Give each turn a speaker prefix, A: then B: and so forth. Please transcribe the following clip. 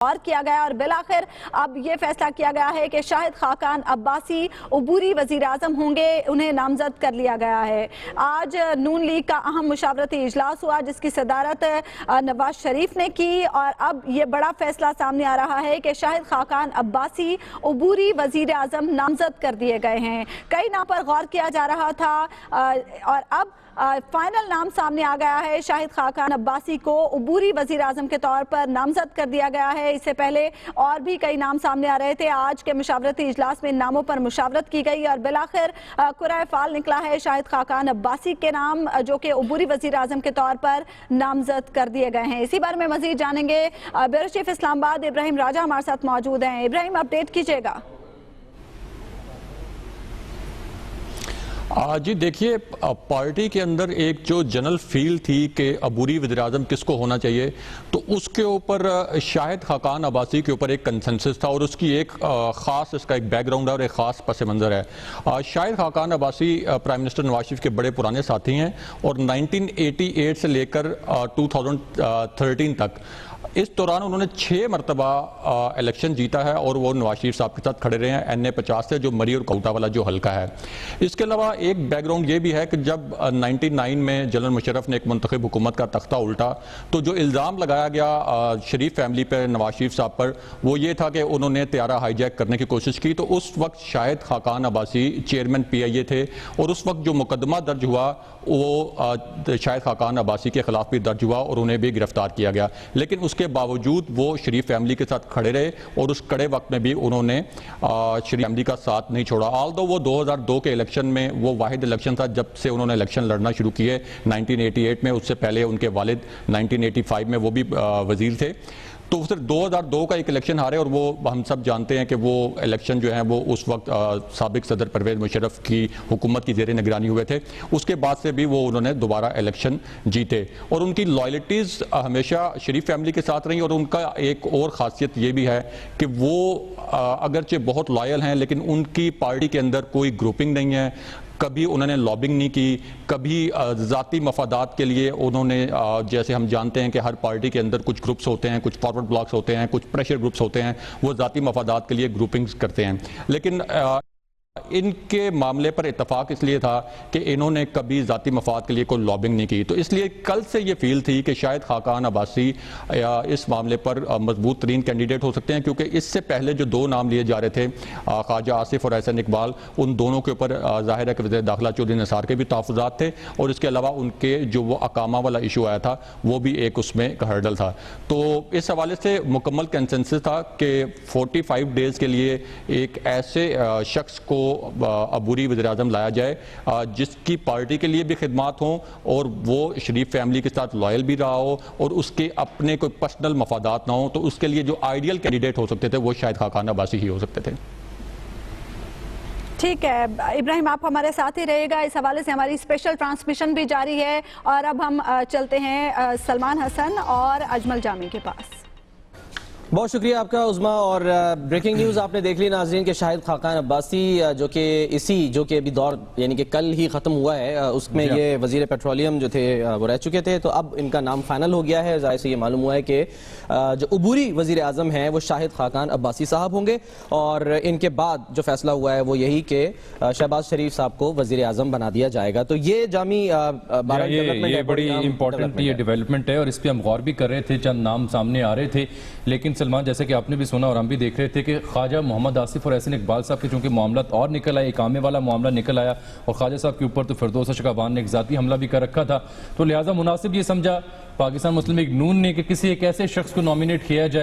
A: और किया गया और बिलाखिर अब ये फैसला किया गया है कि शाहिद खाकान अब्बासी उबूरी वजीर आजम होंगे, उन्हें नामजद कर लिया गया है। आज नून लीग का अहम मुशावरती इजलास हुआ जिसकी सदारत नवाज शरीफ ने की और अब ये बड़ा फैसला सामने आ रहा है कि शाहिद खाकान अब्बासी उबूरी वजीर आजम नामजद कर दिए गए हैं। कई नाम पर गौर किया जा रहा था और अब फाइनल नाम सामने आ गया है। शाहिद खाकान अब्बासी को उबूरी वजीर आजम के तौर पर नामजद कर दिया गया है। इससे पहले और भी कई नाम सामने आ रहे थे। आज के मुशावरती इजलास में नामों पर मुशावरत की गई और बिलाखिर कुराए फाल निकला है शाहिद खाकान अब्बासी के नाम, जो कि उबूरी वजीर आजम के तौर पर नामजद कर दिए गए हैं। इसी बारे में मजीद जानेंगे। ब्यूरो चीफ इस्लामाबाद इब्राहिम राजा हमारे साथ मौजूद हैं। इब्राहिम, अपडेट कीजिएगा।
B: जी देखिए, पार्टी के अंदर एक जो जनरल फील थी कि अबूरी वज़ीर-ए-आज़म किसको होना चाहिए, तो उसके ऊपर शाहिद खाकान अब्बासी के ऊपर एक कंसेंसस था और उसकी एक ख़ास इसका एक बैकग्राउंड है और एक ख़ास पस मंज़र है। शाहिद खाकान अब्बासी प्राइम मिनिस्टर नवाज शरीफ के बड़े पुराने साथी हैं और 1988 से लेकर 2013 तक इस दौरान उन्होंने 6 मरतबा इलेक्शन जीता है और वो नवाज शरीफ साहब के साथ खड़े रहे हैं NA 50 से, जो मरी और कोटा वाला जो हल्का है। इसके अलावा एक बैकग्राउंड ये भी है कि जब 99 में जनरल मुशर्रफ ने एक मुंतखब हुकूमत का तख्ता उल्टा, तो जो इल्ज़ाम लगाया गया शरीफ फैमिली पर, नवाज शरीफ साहब पर, वो ये था कि उन्होंने त्यारा हाईजैक करने की कोशिश की। तो उस वक्त शाहिद खाकान अब्बासी चेयरमैन PIA थे और उस वक्त जो मुकदमा दर्ज हुआ वो शाहिद खाकान अब्बासी के खिलाफ भी दर्ज हुआ और उन्हें भी गिरफ्तार किया गया। लेकिन उसके बावजूद वो शरीफ फैमिली के साथ खड़े रहे और उस कड़े वक्त में भी उन्होंने शरीफ फैमिली का साथ नहीं छोड़ा। ऑल्दो वो 2002 के इलेक्शन में वो वाहिद इलेक्शन था जब से उन्होंने इलेक्शन लड़ना शुरू किए 1988 में। उससे पहले उनके वालिद 1985 में वो भी वजीर थे। तो सिर्फ 2002 का एक इलेक्शन हारे और वो हम सब जानते हैं कि वो इलेक्शन जो है वो उस वक्त साबिक सदर परवेज मुशर्रफ की हुकूमत की ज़ेर निगरानी हुए थे। उसके बाद से भी वो उन्होंने दोबारा इलेक्शन जीते और उनकी लॉयल्टीज़ हमेशा शरीफ फैमिली के साथ रही। और उनका एक और ख़ासियत ये भी है कि वो अगरचे बहुत लॉयल हैं लेकिन उनकी पार्टी के अंदर कोई ग्रुपिंग नहीं है। कभी उन्होंने लॉबिंग नहीं की, कभी ज़ाती मफादात के लिए उन्होंने, जैसे हम जानते हैं कि हर पार्टी के अंदर कुछ ग्रुप्स होते हैं, कुछ फॉरवर्ड ब्लॉक्स होते हैं, कुछ प्रेशर ग्रुप्स होते हैं, वो ज़ाती मफादात के लिए ग्रुपिंग्स करते हैं। लेकिन इनके मामले पर इत्तफाक इसलिए था कि इन्होंने कभी ज़ाती मफाद के लिए कोई लॉबिंग नहीं की। तो इसलिए कल से ये फील थी कि शायद खाकान अब्बासी इस मामले पर मजबूत तरीन कैंडिडेट हो सकते हैं, क्योंकि इससे पहले जो 2 नाम लिए जा रहे थे ख्वाजा आसिफ और एहसन इकबाल, उन दोनों के ऊपर ज़ाहिर है कि वज़ीर दाखिला चौधरी निसार के भी तहफ़्फ़ुज़ात थे और इसके अलावा उनके जो वो अकामा वाला इशू आया था वो भी एक उसमें एक हर्डल था। तो इस हवाले से मुकम्मल कंसेंसस था कि 45 डेज़ के लिए एक ऐसे शख्स को अबूरी वज़ीर-ए-आज़म लाया जाए जिसकी पार्टी के लिए भी खिदमात हों और वो शरीफ फैमिली के साथ लॉयल भी रहा हो और उसके अपने कोई पर्सनल मफादात ना हो। तो उसके लिए जो आइडियल कैंडिडेट हो सकते थे वो शायद खाकान अब्बासी ही हो सकते थे।
A: ठीक है इब्राहिम, आप हमारे साथ ही रहेगा। इस हवाले से हमारी स्पेशल ट्रांसमिशन भी जारी है और अब हम चलते हैं सलमान हसन और अजमल जामी के पास।
C: बहुत शुक्रिया आपका उज़मा। और ब्रेकिंग न्यूज़ आपने देख ली नाज़रीन के शाहिद खाकान अब्बासी जो कि अभी दौर यानी कि कल ही ख़त्म हुआ है, उसमें ये वज़ीर पेट्रोलियम जो थे वो रह चुके थे। तो अब इनका नाम फाइनल हो गया है। ज़ाहिर से ये मालूम हुआ है कि जो उबूरी वज़ीर आज़म हैं वो शाहिद खाकान अब्बासी साहब होंगे और इनके बाद जो फैसला हुआ है वो यही कि शहबाज शरीफ साहब को वज़ीर आज़म बना दिया जाएगा। तो ये जामी
D: ये बड़ी इंपॉर्टेंट ये डेवलपमेंट है और इस पर हम गौर भी कर रहे थे, चंद नाम सामने आ रहे थे। लेकिन सलमान, जैसे कि आपने भी सुना और हम भी देख रहे थे कि ख्वाजा मोहम्मद आसिफ और एहसन इकबाल साहब के चूंकि मामला और निकल आया, इकामे वाला मामला निकल आया और ख्वाजा साहब के ऊपर तो फिरदौस शिकाबान ने एक ज़ाती हमला भी कर रखा था, तो लिहाजा मुनासिब ये समझा पाकिस्तान मुस्लिम लीग नून ने कि किसी एक ऐसे शख्स को नॉमिनेट किया जाए